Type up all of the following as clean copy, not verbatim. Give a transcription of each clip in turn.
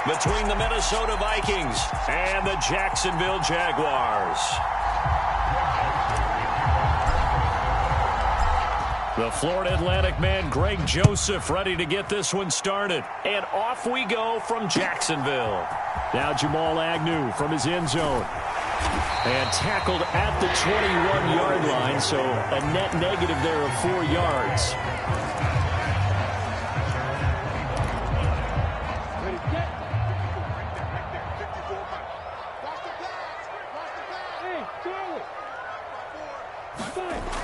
between the Minnesota Vikings and the Jacksonville Jaguars. The Florida Atlantic man, Greg Joseph, ready to get this one started. And off we go from Jacksonville. Now Jamal Agnew from his end zone. And tackled at the 21-yard line, so a net negative there of 4 yards.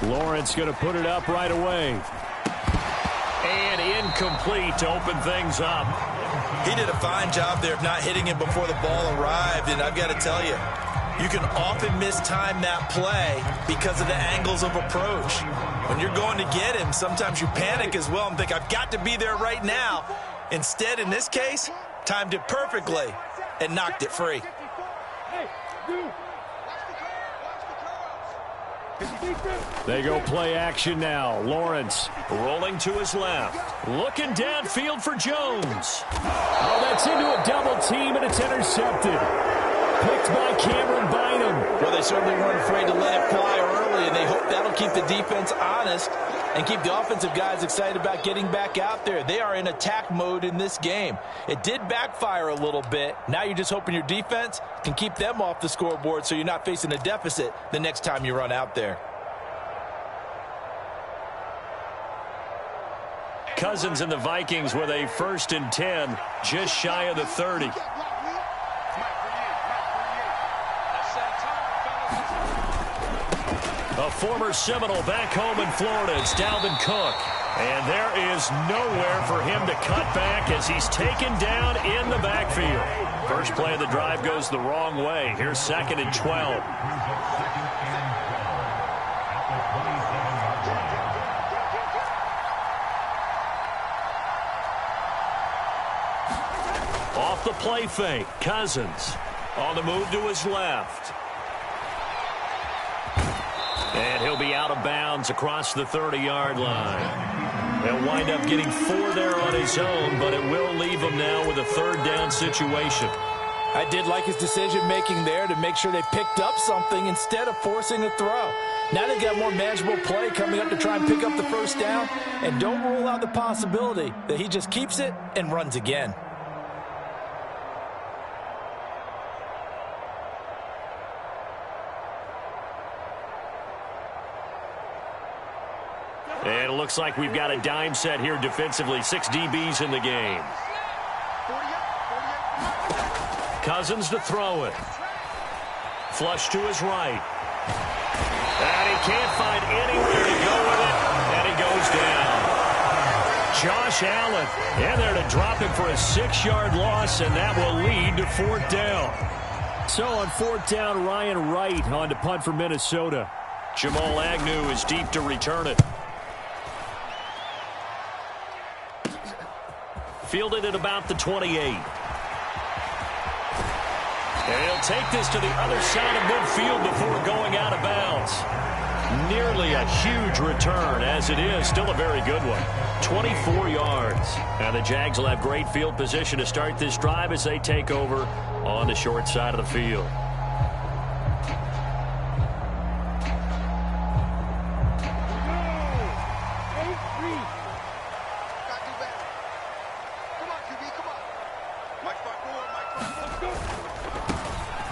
Lawrence going to put it up right away. And incomplete to open things up. He did a fine job there of not hitting him before the ball arrived, and I've got to tell you, you can often mistime that play because of the angles of approach. When you're going to get him, sometimes you panic as well and think, I've got to be there right now. Instead, in this case, timed it perfectly and knocked it free. They go play action now. Lawrence rolling to his left. Looking downfield for Jones. Oh, that's into a double team, and it's intercepted. Picked by Cameron Bynum. Well, they certainly weren't afraid to let it fly early, and they hope that'll keep the defense honest and keep the offensive guys excited about getting back out there. They are in attack mode in this game. It did backfire a little bit. Now you're just hoping your defense can keep them off the scoreboard so you're not facing a deficit the next time you run out there. Cousins and the Vikings with a 1st and 10, just shy of the 30. A former Seminole back home in Florida. It's Dalvin Cook. And there is nowhere for him to cut back as he's taken down in the backfield. First play of the drive goes the wrong way. Here's 2nd and 12. Off the play fake. Cousins on the move to his left. And he'll be out of bounds across the 30-yard line. He'll wind up getting 4 there on his own, but it will leave him now with a 3rd down situation. I did like his decision-making there to make sure they picked up something instead of forcing a throw. Now they've got more manageable play coming up to try and pick up the 1st down. And don't rule out the possibility that he just keeps it and runs again. And it looks like we've got a dime set here defensively. 6 DBs in the game. Cousins to throw it. Flush to his right. And he can't find anywhere to go with it. And he goes down. Josh Allen in there to drop him for a 6-yard loss, and that will lead to 4th down. So on 4th down, Ryan Wright on to punt for Minnesota. Jamal Agnew is deep to return it. Fielded at about the 28. And he'll take this to the other side of midfield before going out of bounds. Nearly a huge return, as it is. Still a very good one. 24 yards. Now the Jags will have great field position to start this drive as they take over on the short side of the field.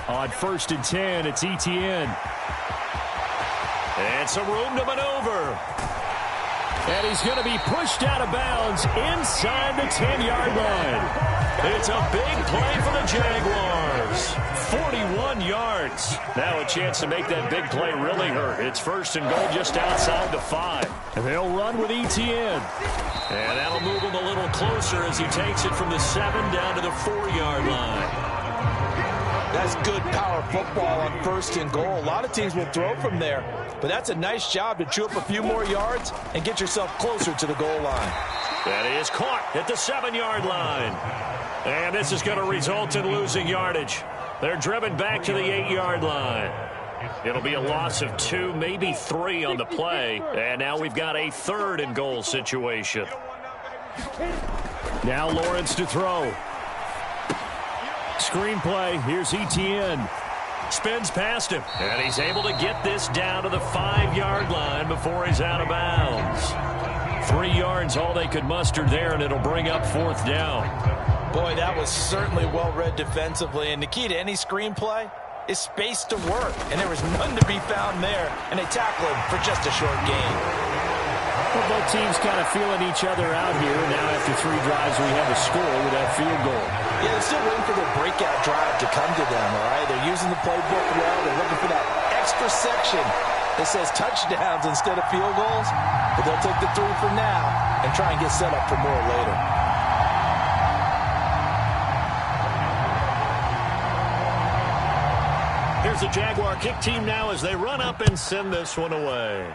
On 1st and 10, it's Etienne. And some room to maneuver. And he's going to be pushed out of bounds inside the 10-yard line. It's a big play for the Jaguars. 41 yards. Now a chance to make that big play really hurt. It's 1st and goal just outside the 5. And they'll run with Etienne. And that'll move him a little closer as he takes it from the 7 down to the 4-yard line. That's good power football on 1st and goal. A lot of teams will throw from there, but that's a nice job to chew up a few more yards and get yourself closer to the goal line. That is caught at the 7-yard line. And this is going to result in losing yardage. They're driven back to the 8-yard line. It'll be a loss of 2, maybe 3 on the play. And now we've got a 3rd and goal situation. Now Lawrence to throw. screenplay. Here's ETN. Spins past him, and he's able to get this down to the 5-yard line before he's out of bounds. 3 yards, all they could muster there, and it'll bring up 4th down. Boy, that was certainly well-read defensively, and the key to any screenplay is space to work, and there was none to be found there, and they tackle him for just a short gain. Well, both teams kind of feeling each other out here. Now after 3 drives, we have a score with that field goal. Yeah, they're still waiting for their breakout drive to come to them, all right? They're using the playbook well. They're looking for that extra section that says touchdowns instead of field goals. But they'll take the 3 for now and try and get set up for more later. Here's the Jaguar kick team now as they run up and send this one away.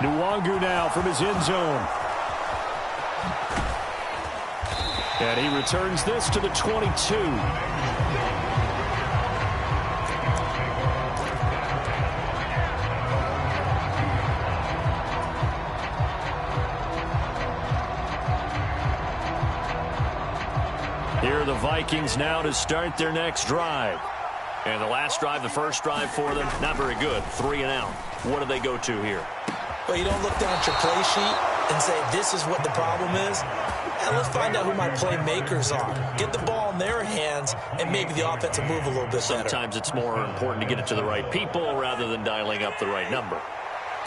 Nwangu now from his end zone. And he returns this to the 22. Here are the Vikings now to start their next drive. And the last drive, the first drive for them, not very good. 3 and out. What do they go to here? Well, you don't look down at your play sheet and say, this is what the problem is. And let's find out who my playmakers are. Get the ball in their hands, and maybe the offense will move a little bit better. Sometimes it's more important to get it to the right people rather than dialing up the right number.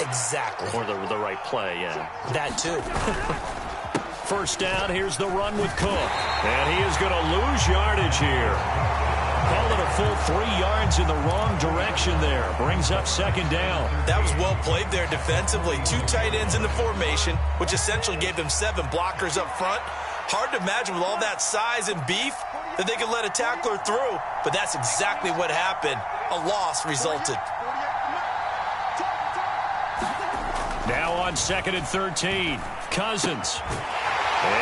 Exactly. Or the right play, yeah. That too. First down, here's the run with Cook. And he is going to lose yardage here. Call it a full 3 yards in the wrong direction there. Brings up 2nd down. That was well played there defensively. 2 tight ends in the formation, which essentially gave them 7 blockers up front. Hard to imagine with all that size and beef that they could let a tackler through. But that's exactly what happened. A loss resulted. Now on 2nd and 13. Cousins.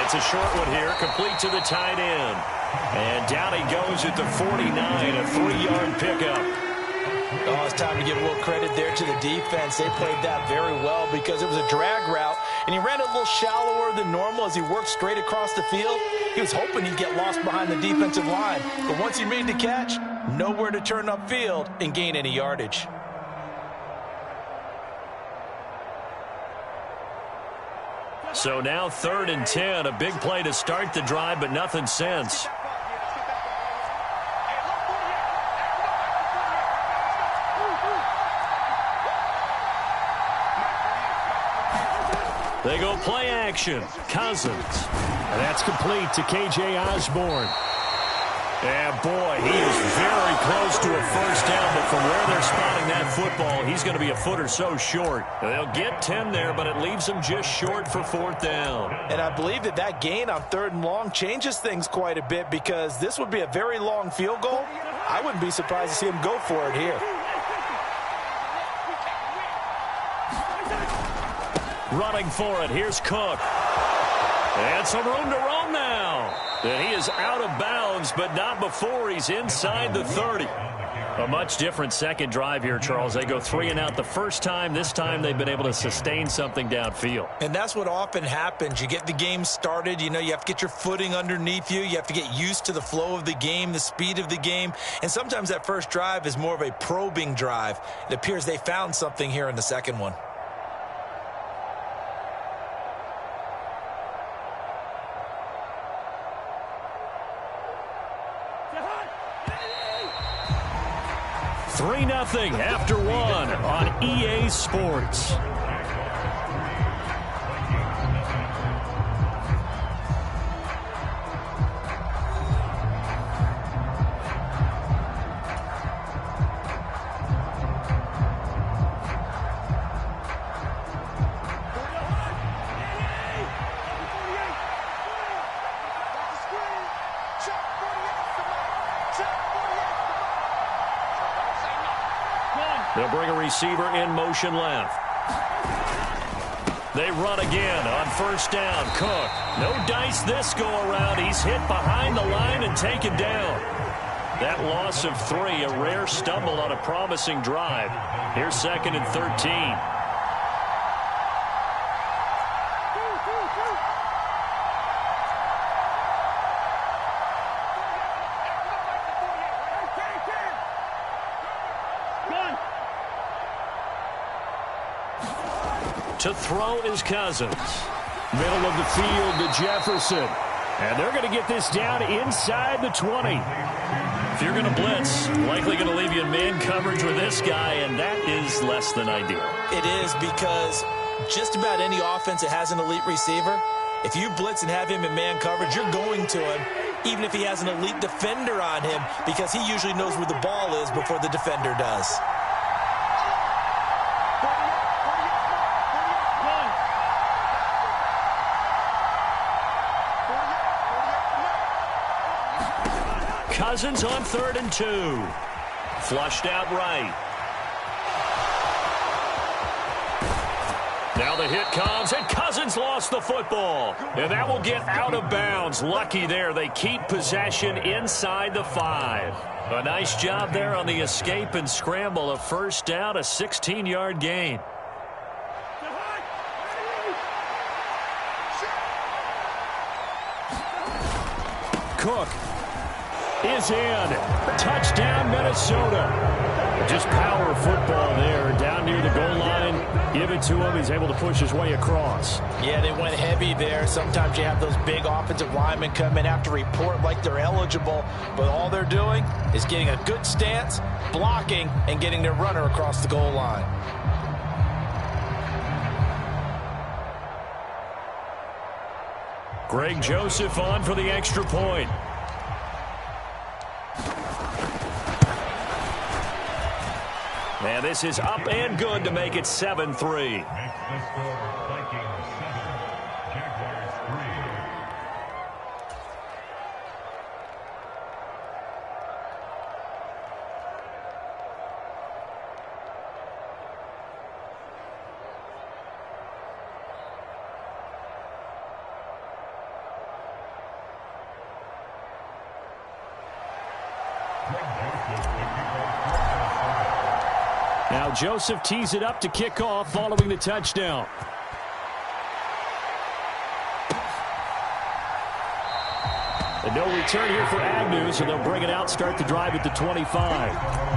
It's a short one here, complete to the tight end. And down he goes at the 49, a 3-yard pickup. Oh, it's time to give a little credit there to the defense. They played that very well because it was a drag route, and he ran a little shallower than normal as he worked straight across the field. He was hoping he'd get lost behind the defensive line, but once he made the catch, nowhere to turn upfield and gain any yardage. So now 3rd and 10, a big play to start the drive, but nothing since. They go play action. Cousins. And that's complete to K.J. Osborne. And, boy, he is very close to a first down, but from where they're spotting that football, he's going to be a foot or so short. They'll get 10 there, but it leaves them just short for 4th down. And I believe that gain on 3rd and long changes things quite a bit because this would be a very long field goal. I wouldn't be surprised to see him go for it here. Running for it. Here's Cook. And some room to roam now. And he is out of bounds, but not before he's inside the 30. A much different second drive here, Charles. They go 3 and out the first time. This time they've been able to sustain something downfield. And that's what often happens. You get the game started. You know, you have to get your footing underneath you. You have to get used to the flow of the game, the speed of the game. And sometimes that first drive is more of a probing drive. It appears they found something here in the second one. Three 3-0 after 1 on EA Sports. They'll bring a receiver in motion left. They run again on first down. Cook. No dice this go around. He's hit behind the line and taken down. That loss of 3, a rare stumble on a promising drive. Here's 2nd and 13. To throw is Cousins. Middle of the field to Jefferson. And they're going to get this down inside the 20. If you're going to blitz, likely going to leave you in man coverage with this guy, and that is less than ideal. It is, because just about any offense that has an elite receiver, if you blitz and have him in man coverage, you're going to him, even if he has an elite defender on him, because he usually knows where the ball is before the defender does. Cousins on 3rd and 2. Flushed out right. Now the hit comes, and Cousins lost the football. And that will get out of bounds. Lucky there. They keep possession inside the 5. A nice job there on the escape and scramble. A first down, a 16-yard gain. Cook is in. Touchdown, Minnesota. Just power football there down near the goal line. Give it to him. He's able to push his way across. Yeah, they went heavy there. Sometimes you have those big offensive linemen come in after report like they're eligible, but all they're doing is getting a good stance, blocking, and getting their runner across the goal line. Greg Joseph on for the extra point. And this is up and good to make it 7-3. Now Joseph tees it up to kick off following the touchdown. And no return here for Agnew, so they'll bring it out, start the drive at the 25.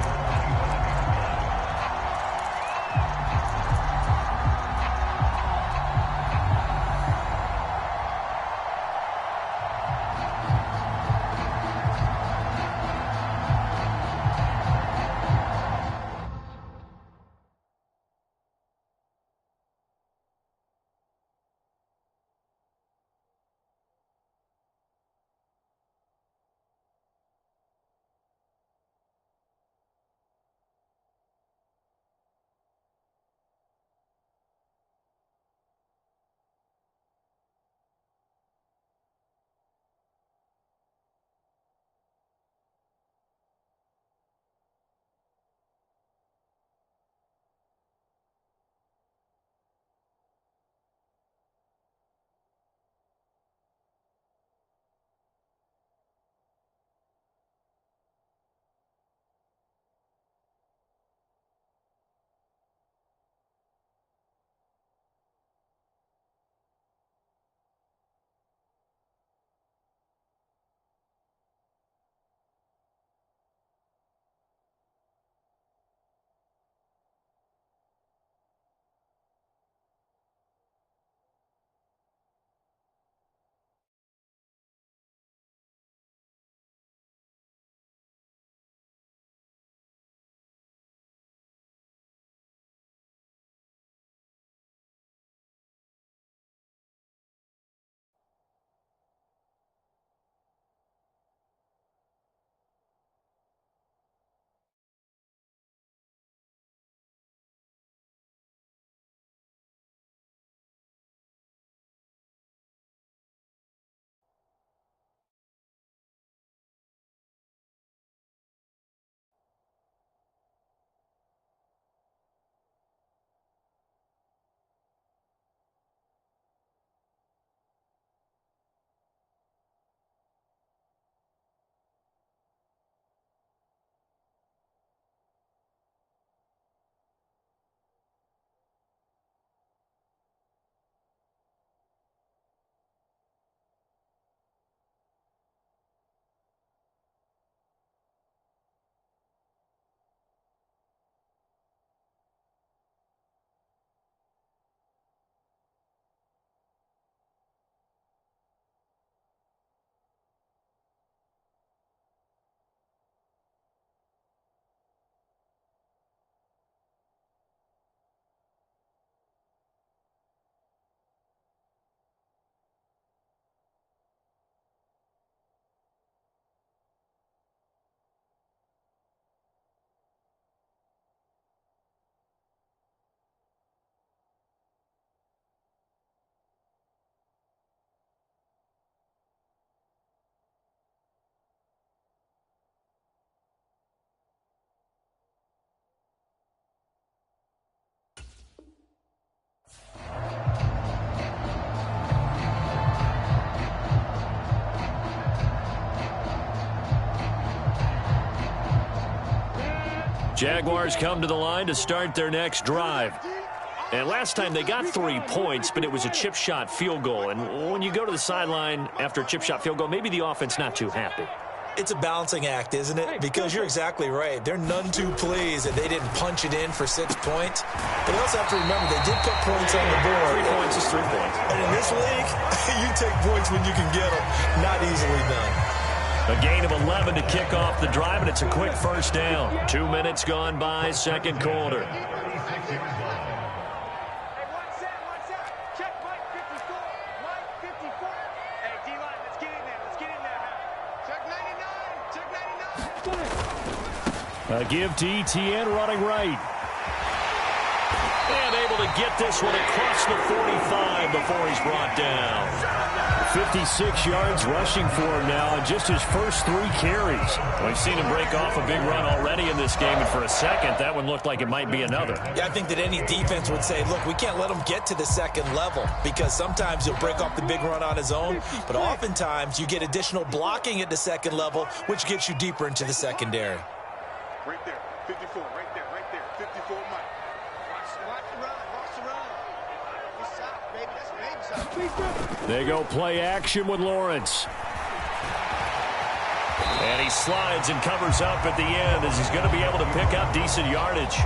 Jaguars come to the line to start their next drive. And last time they got 3 points, but it was a chip shot field goal. And when you go to the sideline after a chip shot field goal, maybe the offense not too happy. It's a balancing act, isn't it? Because you're exactly right. They're none too pleased that they didn't punch it in for 6 points. But you also have to remember they did put points on the board. 3 points is 3 points. And in this league, you take points when you can get them. Not easily done. A gain of 11 to kick off the drive, and it's a quick first down. 2 minutes gone by, second quarter. A give to Etienne running right. And able to get this one across the 45 before he's brought down. 56 yards rushing for him now in just his first 3 carries. We've seen him break off a big run already in this game, and for a second, that one looked like it might be another. Yeah, I think that any defense would say, look, we can't let him get to the second level because sometimes he'll break off the big run on his own, but oftentimes you get additional blocking at the second level, which gets you deeper into the secondary. Right there, 54, right there, 54, Mike. Watch the run. Good shot, baby, that's a baby shot. They go play action with Lawrence. And he slides and covers up at the end as he's going to be able to pick up decent yardage.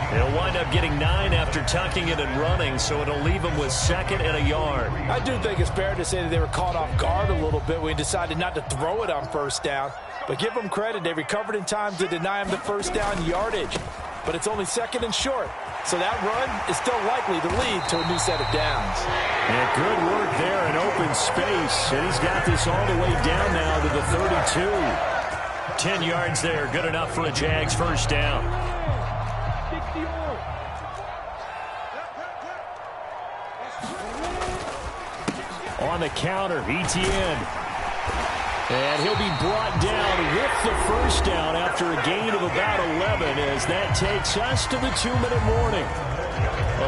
He'll wind up getting 9 after tucking it and running, so it'll leave him with 2nd and a yard. I do think it's fair to say that they were caught off guard a little bit when he decided not to throw it on first down. But give them credit, they recovered in time to deny him the first down yardage. But it's only 2nd and short, so that run is still likely to lead to a new set of downs. And good work there in open space, and he's got this all the way down now to the 32. 10 yards there, good enough for a Jags first down. On the counter, Etienne. And he'll be brought down with the first down after a gain of about 11 as that takes us to the 2-minute warning.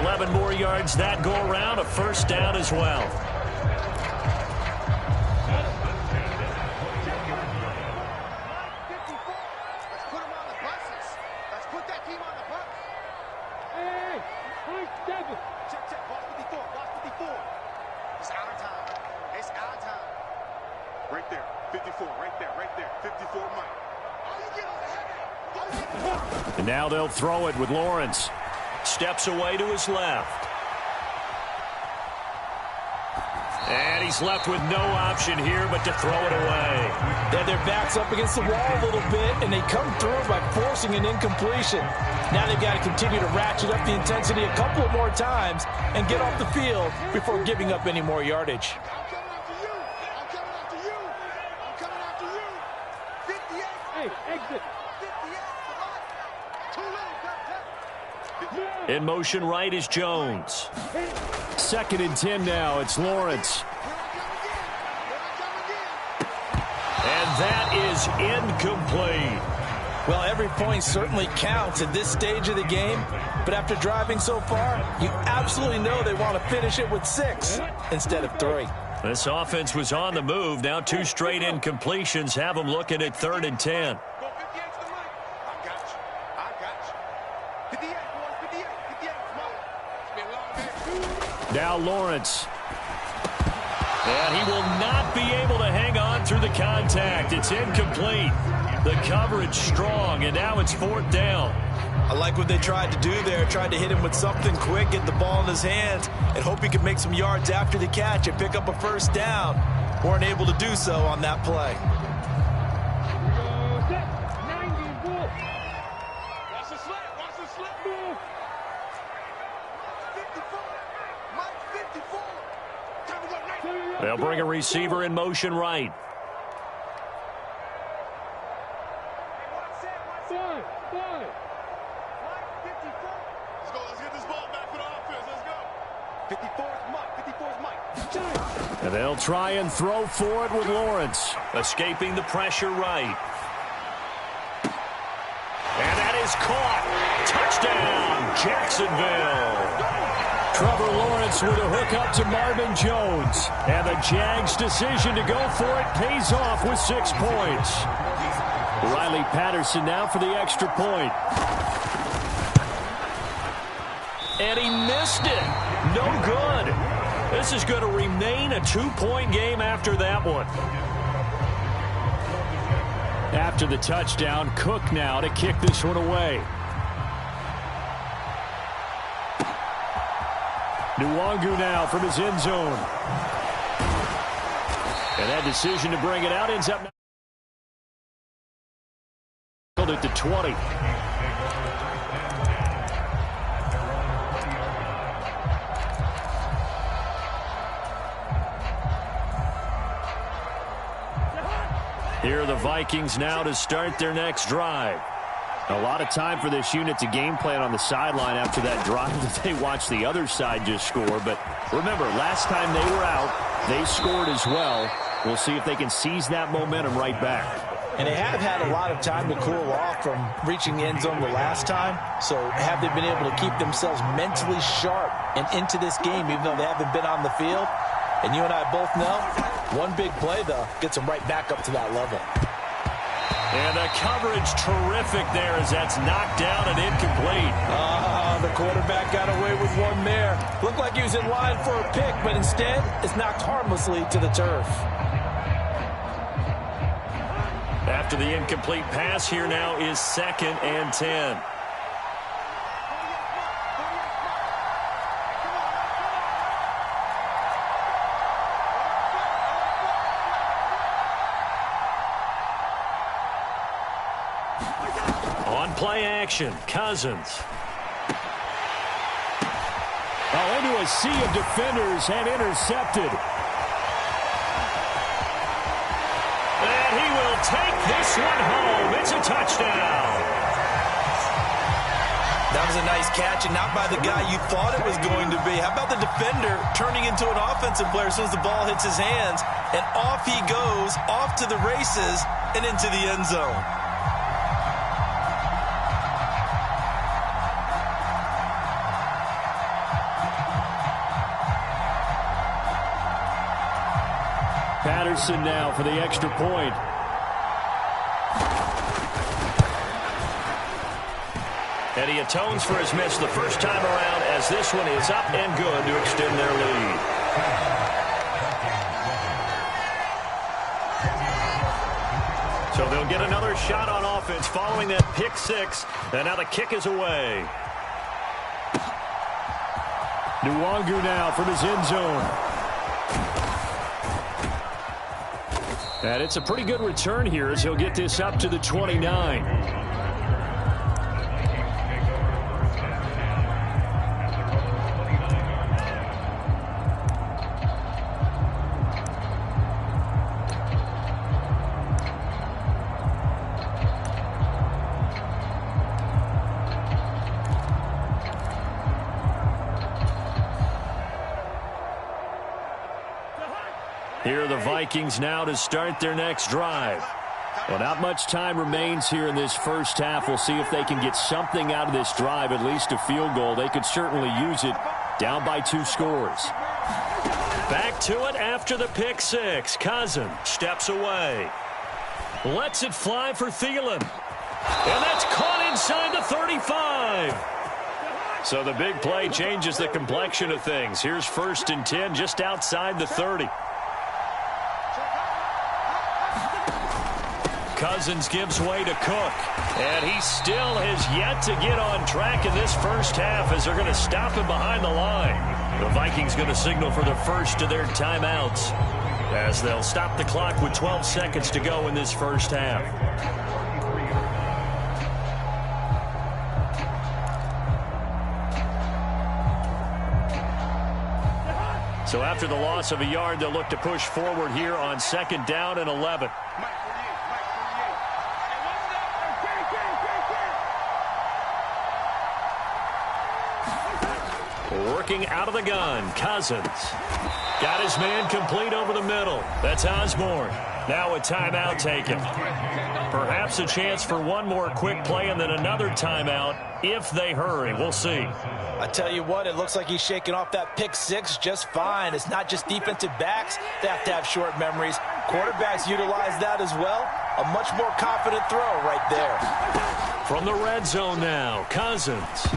11 more yards that go around, a first down as well. Let's put him on the buses. Let's put that team on the bus. Hey, check, boss 54, boss 54. It's our time. It's our time. Right there, 54, right there, 54, Mike. All you get is a headache. And now they'll throw it with Lawrence. Steps away to his left. And he's left with no option here but to throw it away. They had their backs up against the wall a little bit, and they come through by forcing an incompletion. Now they've got to continue to ratchet up the intensity a couple of more times and get off the field before giving up any more yardage. In motion right is Jones. 2nd and 10 now. It's Lawrence. And that is incomplete. Well, every point certainly counts at this stage of the game, but after driving so far, you absolutely know they want to finish it with 6 instead of 3. This offense was on the move. Now 2 straight incompletions have them looking at 3rd and 10. Now Lawrence. And he will not be able to hang on through the contact. It's incomplete. The coverage strong, and now it's 4th down. I like what they tried to do there. Tried to hit him with something quick, get the ball in his hands, and hope he could make some yards after the catch and pick up a first down. Weren't able to do so on that play. They'll bring a receiver in motion right. Let's get this ball back for the offense. Let's go. 54's Mike. And they'll try and throw for it with Lawrence. Escaping the pressure right. And that is caught. Touchdown, Jacksonville. Trevor Lawrence with a hook up to Marvin Jones. And the Jags' decision to go for it pays off with 6 points. Riley Patterson now for the extra point. And he missed it. No good. This is going to remain a 2-point game after that one. After the touchdown, Cook now to kick this one away. Nwangu now from his end zone. And that decision to bring it out ends up at the 20. Here are the Vikings now to start their next drive. A lot of time for this unit to game plan on the sideline after that drive that they watched the other side just score. But remember, last time they were out, they scored as well. We'll see if they can seize that momentum right back. And they have had a lot of time to cool off from reaching the end zone the last time. So have they been able to keep themselves mentally sharp and into this game even though they haven't been on the field? And you and I both know, one big play, though, gets them right back up to that level. And the coverage terrific there as that's knocked down and incomplete. The quarterback got away with one there. Looked like he was in line for a pick, but instead it's knocked harmlessly to the turf. After the incomplete pass, here now is 2nd and 10. On play action, Cousins. Into a sea of defenders and intercepted. And he will take this one home. It's a touchdown. That was a nice catch, and not by the guy you thought it was going to be. How about the defender turning into an offensive player as soon as the ball hits his hands, and off he goes, off to the races, and into the end zone. Patterson now for the extra point. And he atones for his miss the first time around as this one is up and good to extend their lead. So they'll get another shot on offense following that pick six. And now the kick is away. Nwangu now from his end zone. And it's a pretty good return here as he'll get this up to the 29. Here are the Vikings now to start their next drive. Well, not much time remains here in this first half. We'll see if they can get something out of this drive, at least a field goal. They could certainly use it down by 2 scores. Back to it after the pick six. Cousins steps away. Lets it fly for Thielen. And that's caught inside the 35. So the big play changes the complexion of things. Here's 1st and 10 just outside the 30. Cousins gives way to Cook. And he still has yet to get on track in this first half as they're going to stop him behind the line. The Vikings going to signal for the first of their timeouts as they'll stop the clock with 12 seconds to go in this first half. So after the loss of a yard, they'll look to push forward here on 2nd down and 11. Working out of the gun, Cousins. Got his man complete over the middle. That's Osborne. Now a timeout taken. Perhaps a chance for one more quick play and then another timeout if they hurry. We'll see. I tell you what, it looks like he's shaking off that pick six just fine. It's not just defensive backs that have to have short memories. Quarterbacks utilize that as well. A much more confident throw right there. From the red zone now, Cousins.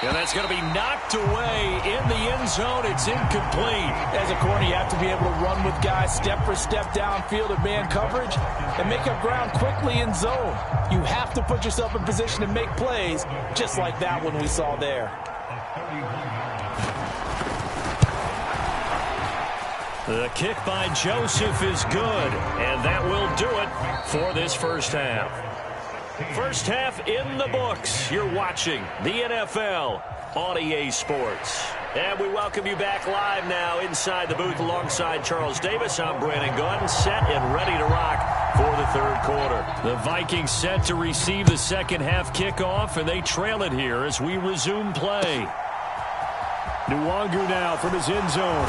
And that's going to be knocked away in the end zone. It's incomplete. As a corner, you have to be able to run with guys step for step downfield in man coverage and make up ground quickly in zone. You have to put yourself in position to make plays, just like that one we saw there. The kick by Joseph is good, and that will do it for this first half. First half in the books. You're watching the NFL on EA Sports. And we welcome you back live now inside the booth alongside Charles Davis. I'm Brandon Gunn, set and ready to rock for the third quarter. The Vikings set to receive the second half kickoff, and they trail it here as we resume play. Nwangu now from his end zone.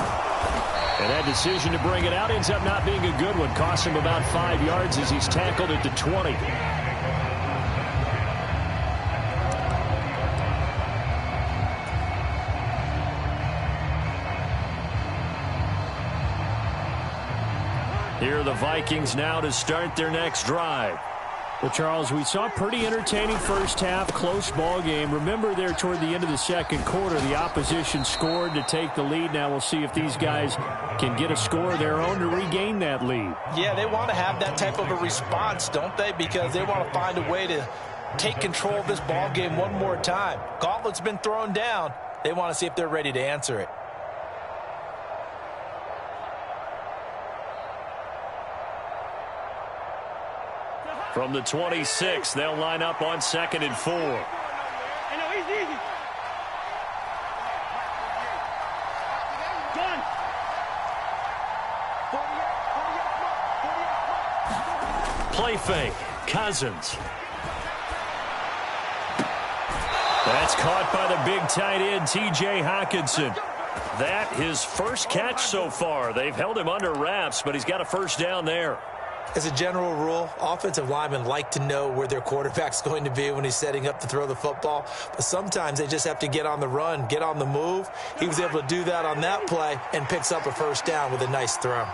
And that decision to bring it out ends up not being a good one. Cost him about 5 yards as he's tackled at the 20. Here are the Vikings now to start their next drive. Well, Charles, we saw a pretty entertaining first half, close ball game. Remember there toward the end of the second quarter, the opposition scored to take the lead. Now we'll see if these guys can get a score of their own to regain that lead. Yeah, they want to have that type of a response, don't they? Because they want to find a way to take control of this ball game one more time. Gauntlet's been thrown down. They want to see if they're ready to answer it. From the 26, they'll line up on 2nd and 4. Play fake. Cousins. That's caught by the big tight end, T.J. Hockenson. That his first catch so far. They've held him under wraps, but he's got a first down there. As a general rule, offensive linemen like to know where their quarterback's going to be when he's setting up to throw the football. But sometimes they just have to get on the run, get on the move. He was able to do that on that play and picks up a first down with a nice throw.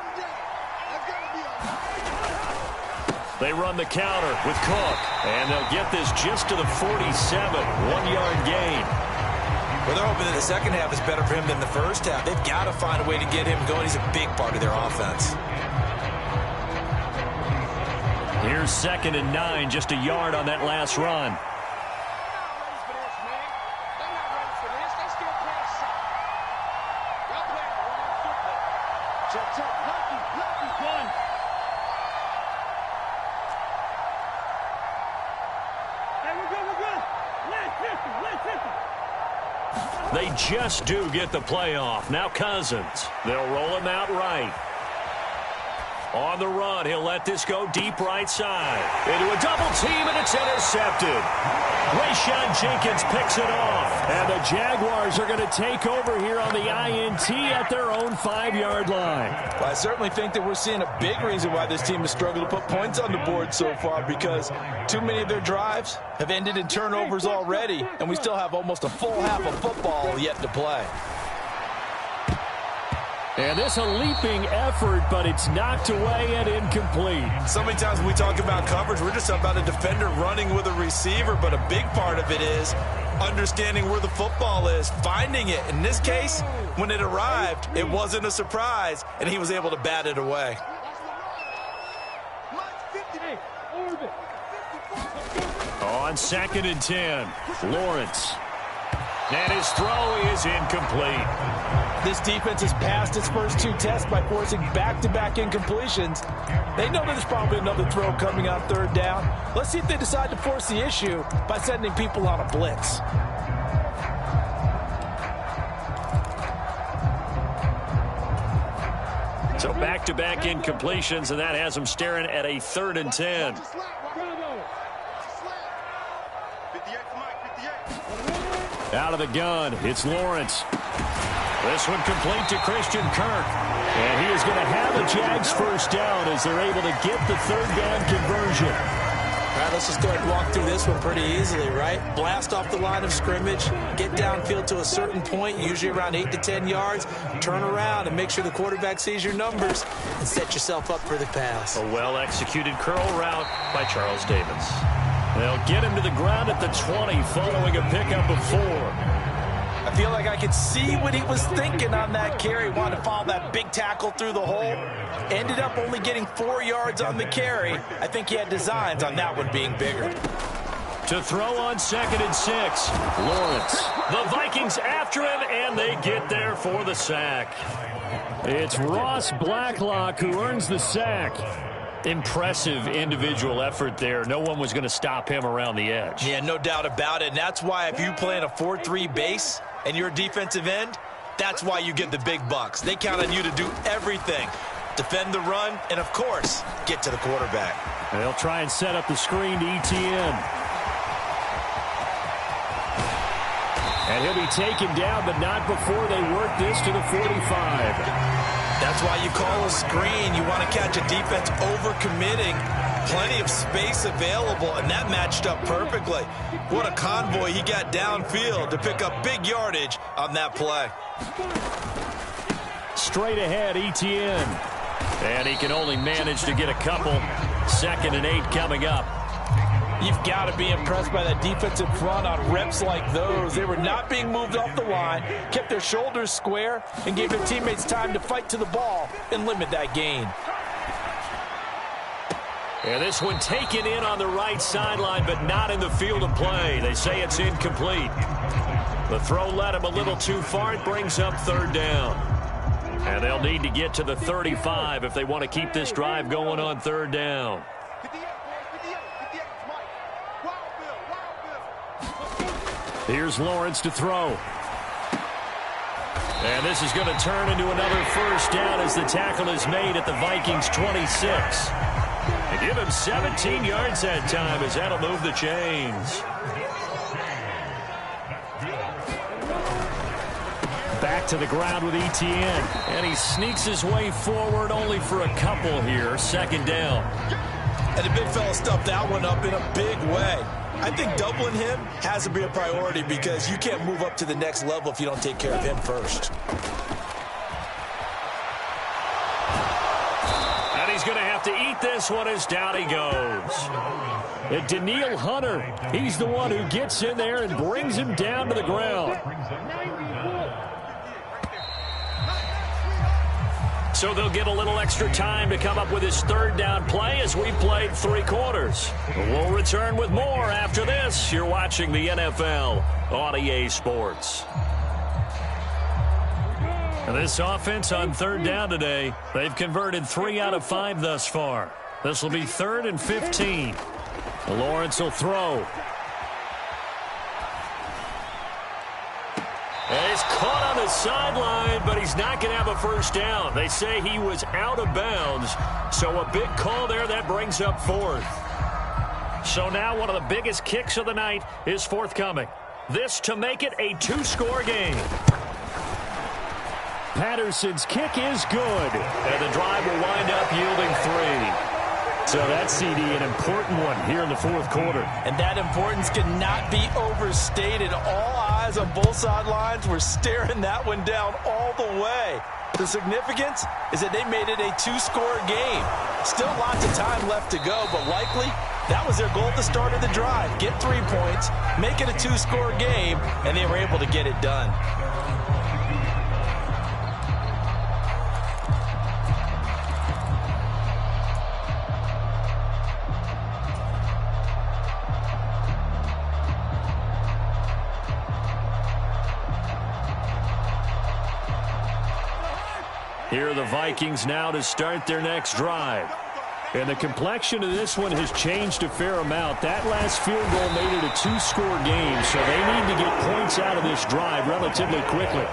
They run the counter with Cook, and they'll get this just to the 47, 1-yard gain. Well, they're hoping that the second half is better for him than the first half. They've got to find a way to get him going. He's a big part of their offense. Here's 2nd and 9, just a yard on that last run. They just do get the play off. Now Cousins. They'll roll him out right. On the run, he'll let this go deep right side. Into a double team, and it's intercepted. Rayshon Jenkins picks it off. And the Jaguars are going to take over here on the INT at their own 5-yard line. Well, I certainly think that we're seeing a big reason why this team has struggled to put points on the board so far, because too many of their drives have ended in turnovers already, and we still have almost a full half of football yet to play. And this a leaping effort, but it's knocked away and incomplete. So many times when we talk about coverage, we're just about a defender running with a receiver, but a big part of it is understanding where the football is, finding it. In this case, when it arrived, it wasn't a surprise, and he was able to bat it away. On 2nd and 10, Lawrence. And his throw is incomplete. This defense has passed its first 2 tests by forcing back-to-back incompletions. They know there's probably another throw coming on 3rd down. Let's see if they decide to force the issue by sending people on a blitz. So back-to-back incompletions, and that has them staring at a 3rd and 10. Out of the gun, it's Lawrence. This one complete to Christian Kirk. And he is going to have the Jags first down as they're able to get the 3rd down conversion. All right, let's just go ahead and walk through this one pretty easily, right? Blast off the line of scrimmage, get downfield to a certain point, usually around 8 to 10 yards, turn around and make sure the quarterback sees your numbers and set yourself up for the pass. A well-executed curl route by Charles Davis. They'll get him to the ground at the 20 following a pickup of 4. I feel like I could see what he was thinking on that carry. Wanted to follow that big tackle through the hole. Ended up only getting 4 yards on the carry. I think he had designs on that one being bigger. To throw on 2nd and 6. Lawrence. The Vikings after him, and they get there for the sack. It's Ross Blacklock who earns the sack. Impressive individual effort there. No one was going to stop him around the edge. Yeah, no doubt about it. And that's why if you play in a 4-3 base and you're a defensive end, that's why you get the big bucks. They count on you to do everything. Defend the run, and, of course, get to the quarterback. They'll try and set up the screen to ETN. And he'll be taken down, but not before they work this to the 45. That's why you call a screen. You want to catch a defense overcommitting. Plenty of space available, and that matched up perfectly. What a convoy he got downfield to pick up big yardage on that play. Straight ahead, ETN. And he can only manage to get a couple. 2nd and 8 coming up. You've got to be impressed by that defensive front on reps like those. They were not being moved off the line, kept their shoulders square, and gave their teammates time to fight to the ball and limit that gain. And this one taken in on the right sideline, but not in the field of play. They say it's incomplete. The throw led him a little too far. It brings up 3rd down. And they'll need to get to the 35 if they want to keep this drive going on 3rd down. Here's Lawrence to throw. And this is going to turn into another 1st down as the tackle is made at the Vikings 26. They give him 17 yards that time as that'll move the chains. Back to the ground with ETN. And he sneaks his way forward only for a couple here. 2nd down. And the big fella stuffed that one up in a big way. I think doubling him has to be a priority because you can't move up to the next level if you don't take care of him first. And he's going to have to eat this one as down he goes. And Daniil Hunter, he's the one who gets in there and brings him down to the ground. So they'll get a little extra time to come up with his 3rd down play as we played 3 quarters. We'll return with more after this. You're watching the NFL on EA Sports. And this offense on 3rd down today, they've converted 3 out of 5 thus far. This will be 3rd and 15. Lawrence will throw. And he's caught on the sideline, but he's not going to have a 1st down. They say he was out of bounds, so a big call there that brings up 4th. So now one of the biggest kicks of the night is forthcoming. This to make it a 2-score game. Patterson's kick is good, and the drive will wind up yielding 3. So that's, CD, an important one here in the 4th quarter. And that importance cannot be overstated. All eyes on both sidelines were staring that one down all the way. The significance is that they made it a 2-score game. Still lots of time left to go, but likely that was their goal at the start of the drive. Get 3 points, make it a 2-score game, and they were able to get it done. Here are the Vikings now to start their next drive. And the complexion of this one has changed a fair amount. That last field goal made it a 2-score game, so they need to get points out of this drive relatively quickly.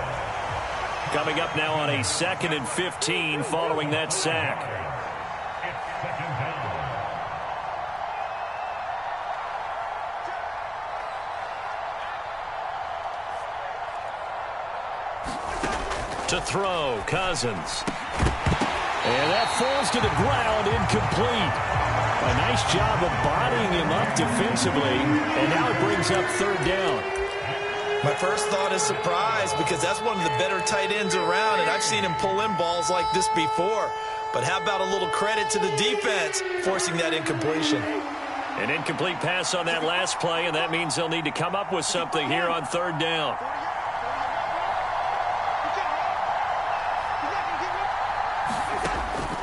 Coming up now on a 2nd and 15 following that sack. To throw, Cousins. And that falls to the ground, incomplete. A nice job of bodying him up defensively, and now it brings up 3rd down. My first thought is surprise because that's one of the better tight ends around, and I've seen him pull in balls like this before. But how about a little credit to the defense forcing that incompletion? An incomplete pass on that last play, and that means they'll need to come up with something here on 3rd down.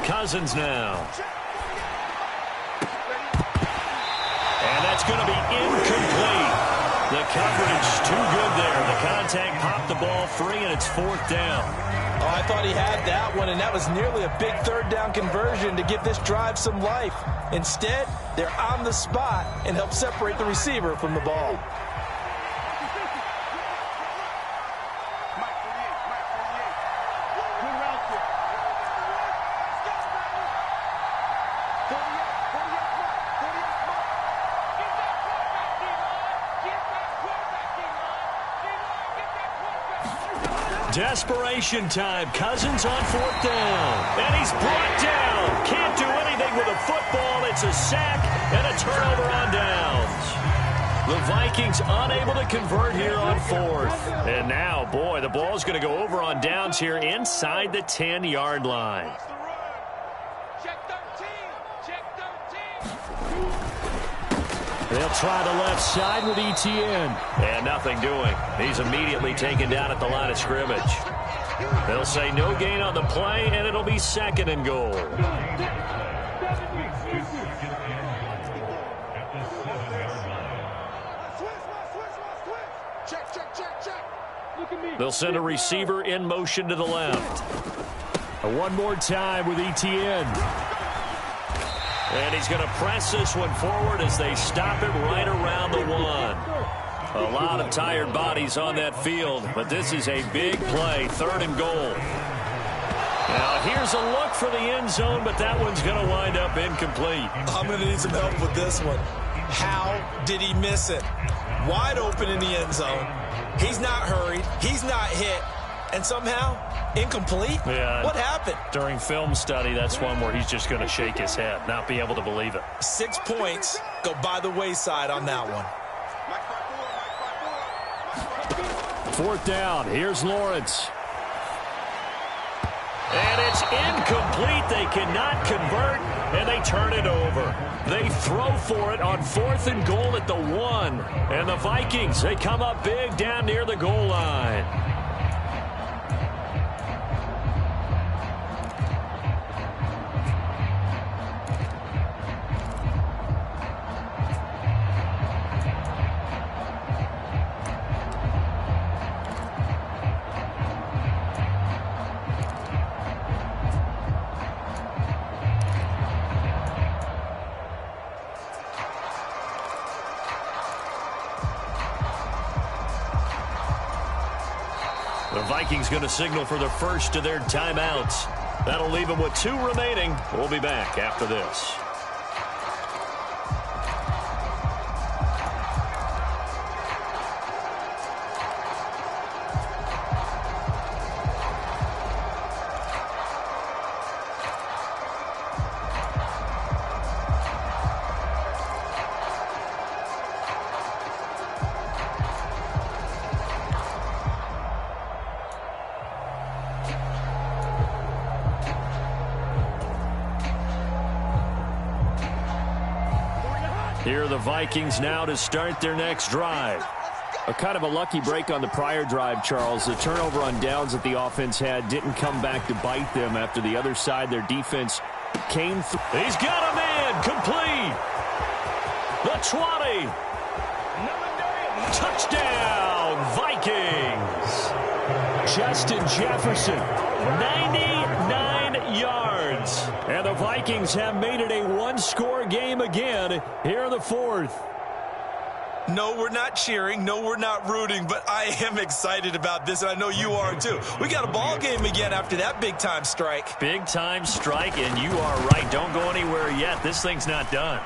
Cousins now. And that's going to be incomplete. The coverage too good there. The contact popped the ball free, and it's 4th down. Oh, I thought he had that one, and that was nearly a big 3rd down conversion to give this drive some life. Instead, they're on the spot and help separate the receiver from the ball. Desperation time. Cousins on 4th down. And he's brought down. Can't do anything with a football. It's a sack and a turnover on downs. The Vikings unable to convert here on 4th. And now, boy, the ball's going to go over on downs here inside the 10-yard line. Check 13. Check 13. They'll try the left side with Etienne. And nothing doing. He's immediately taken down at the line of scrimmage. They'll say no gain on the play, and it'll be 2nd and goal. They'll send a receiver in motion to the left. One more time with Etienne. And he's going to press this one forward as they stop it right around the 1. A lot of tired bodies on that field, but this is a big play, 3rd and goal. Now, here's a look for the end zone, but that one's going to wind up incomplete. I'm going to need some help with this one. How did he miss it? Wide open in the end zone. He's not hurried. He's not hit. And somehow, incomplete? Yeah. What happened? During film study, that's one where he's just going to shake his head, not be able to believe it. 6 points go by the wayside on that one. 4th down. Here's Lawrence. And it's incomplete. They cannot convert, and they turn it over. They throw for it on 4th and goal at the 1. And the Vikings, they come up big down near the goal line. The Vikings going to signal for the first of their timeouts. That'll leave them with 2 remaining. We'll be back after this. Here are the Vikings now to start their next drive. A kind of a lucky break on the prior drive, Charles. The turnover on downs that the offense had didn't come back to bite them after the other side. Their defense came through. He's got a man complete. The 20. Touchdown, Vikings. Justin Jefferson. 99 yards. And the Vikings have made it a one-score game again here in the 4th. No, we're not cheering. No, we're not rooting, but I am excited about this, and I know you are too. We got a ball game again after that big-time strike. Big-time strike, and you are right. Don't go anywhere yet. This thing's not done.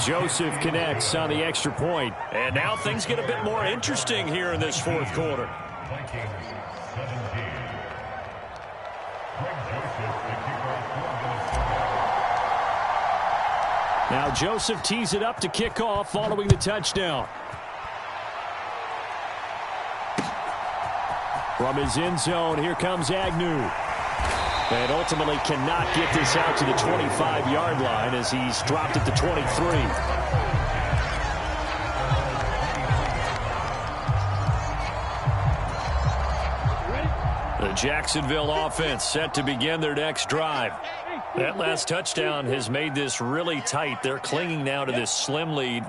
Joseph connects on the extra point. And now things get a bit more interesting here in this 4th quarter. Now Joseph tees it up to kick off following the touchdown. From his end zone, here comes Agnew. And ultimately cannot get this out to the 25-yard line as he's dropped at the 23. The Jacksonville offense set to begin their next drive. That last touchdown has made this really tight. They're clinging now to this slim lead.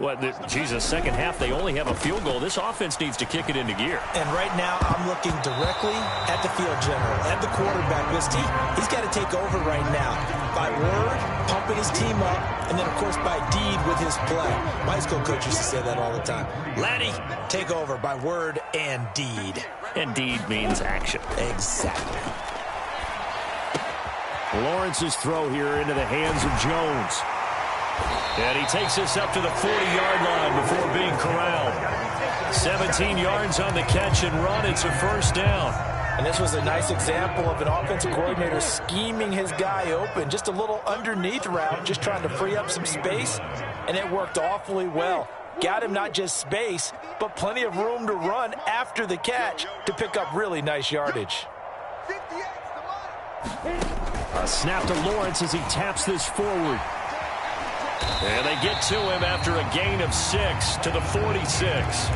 Second half, they only have a field goal. This offense needs to kick it into gear. And right now, I'm looking directly at the field general, at the quarterback. He's got to take over right now. By word, pumping his team up, and then, of course, by deed with his play. My high school coach used to say that all the time. Laddie, take over by word and deed. And deed means action. Exactly. Lawrence's throw here into the hands of Jones. And he takes this up to the 40-yard line before being corralled. 17 yards on the catch and run. It's a first down. And this was a nice example of an offensive coordinator scheming his guy open. Just a little underneath route, just trying to free up some space. And it worked awfully well. Got him not just space, but plenty of room to run after the catch to pick up really nice yardage. A snap to Lawrence as he taps this forward. And they get to him after a gain of 6 to the 46.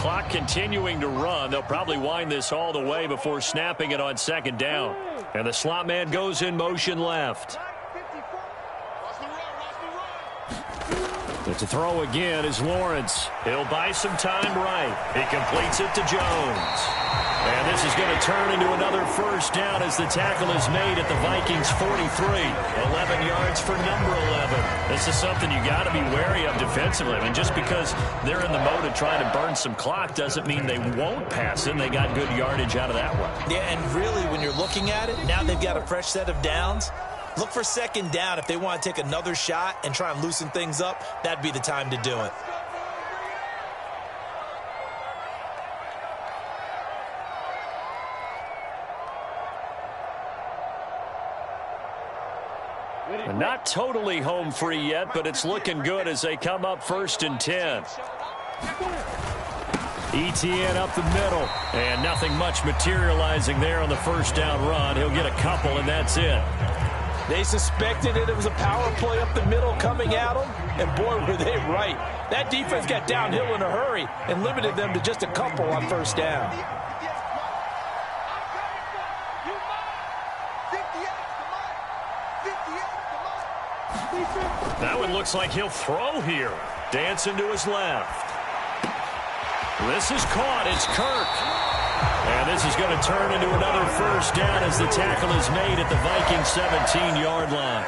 Clock continuing to run. They'll probably wind this all the way before snapping it on second down. And the slot man goes in motion left. But to throw again is Lawrence. He'll buy some time right. He completes it to Jones. And this is going to turn into another first down as the tackle is made at the Vikings 43. 11 yards for number 11. This is something you got to be wary of defensively. I mean, just because they're in the mode of trying to burn some clock doesn't mean they won't pass it. They got good yardage out of that one. Yeah, and really, when you're looking at it, now they've got a fresh set of downs. Look for second down. If they want to take another shot and try and loosen things up, that'd be the time to do it. Not totally home free yet, but it's looking good as they come up 1st and 10. ETN up the middle, and nothing much materializing there on the first down run. He'll get a couple, and that's it. They suspected it was a power play up the middle coming at them, and boy, were they right. That defense got downhill in a hurry and limited them to just a couple on first down. That one looks like he'll throw here. Dancing to his left. This is caught. It's Kirk. And this is going to turn into another first down as the tackle is made at the Vikings 17-yard line.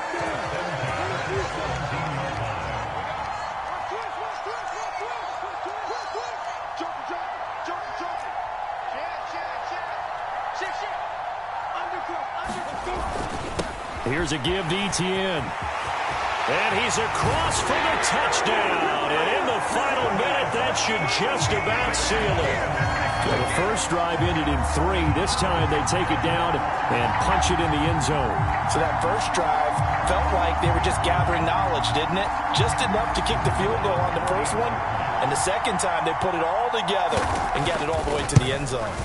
Here's a give to ETN. And he's across for the touchdown. And in the final minute, that should just about seal it. So the first drive ended in 3. This time they take it down and punch it in the end zone. So that first drive felt like they were just gathering knowledge, didn't it? Just enough to kick the field goal on the first one. And the second time they put it all together and got it all the way to the end zone.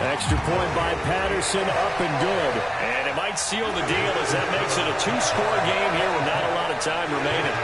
Extra point by Patterson, up and good. And it might seal the deal as that makes it a 2-score game here with not a lot of time remaining.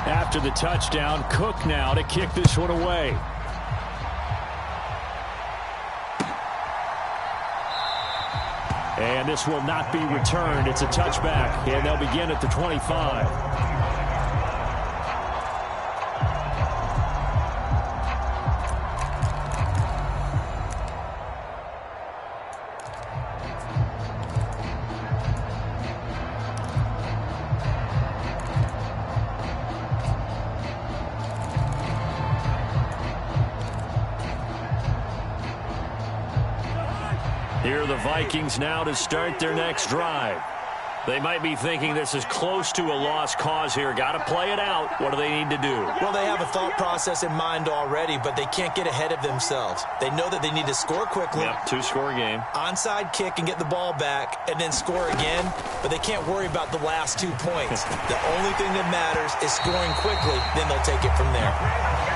After the touchdown, Cook now to kick this one away. And this will not be returned. It's a touchback, and they'll begin at the 25. Here are the Vikings now to start their next drive. They might be thinking this is close to a lost cause here. Got to play it out. What do they need to do? Well, they have a thought process in mind already, but they can't get ahead of themselves. They know that they need to score quickly. Yep, two-score game. Onside kick and get the ball back and then score again, but they can't worry about the last 2 points. The only thing that matters is scoring quickly, then they'll take it from there.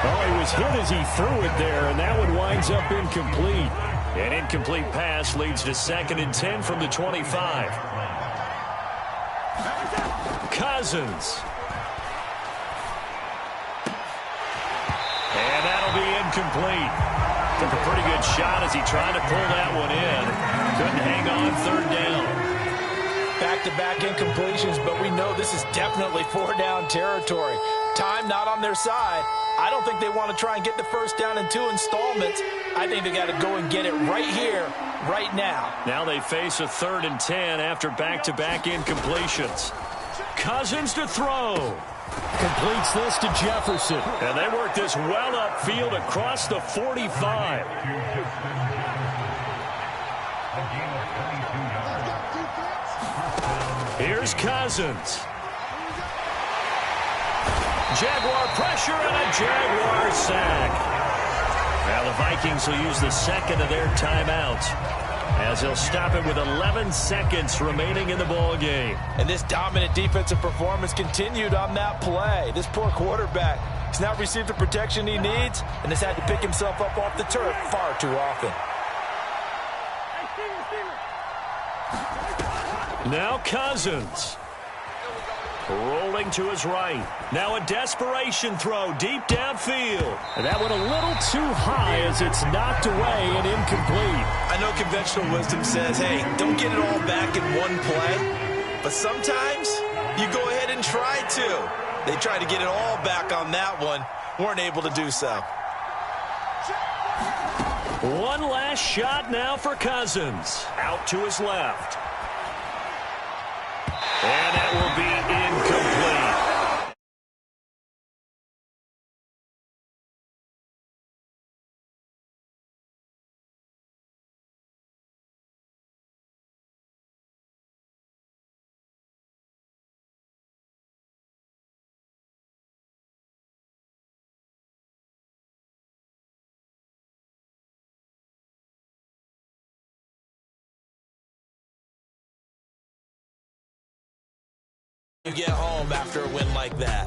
Oh, he was hit as he threw it there, and that one winds up incomplete. An incomplete pass leads to 2nd and 10 from the 25. Cousins. And that'll be incomplete. Took a pretty good shot as he tried to pull that one in. Couldn't hang on 3rd down. Back-to-back incompletions, but we know this is definitely 4-down territory. Time not on their side. I don't think they want to try and get the first down in 2 installments. I think they got to go and get it right here, right now. Now they face a 3rd and 10 after back-to-back incompletions. Cousins to throw. Completes this to Jefferson. And they work this well upfield across the 45. Here's Cousins. Jaguar pressure and a Jaguar sack. Now the Vikings will use the 2nd of their timeouts, as they'll stop it with 11 seconds remaining in the ball game. And this dominant defensive performance continued on that play. This poor quarterback has not received the protection he needs and has had to pick himself up off the turf far too often. Now Cousins. Rolling to his right. Now a desperation throw deep downfield. And that one a little too high as it's knocked away and incomplete. I know conventional wisdom says, hey, don't get it all back in one play. But sometimes you go ahead and try to. They tried to get it all back on that one. Weren't able to do so. One last shot now for Cousins. Out to his left. And that will be incomplete. You get home after a win like that.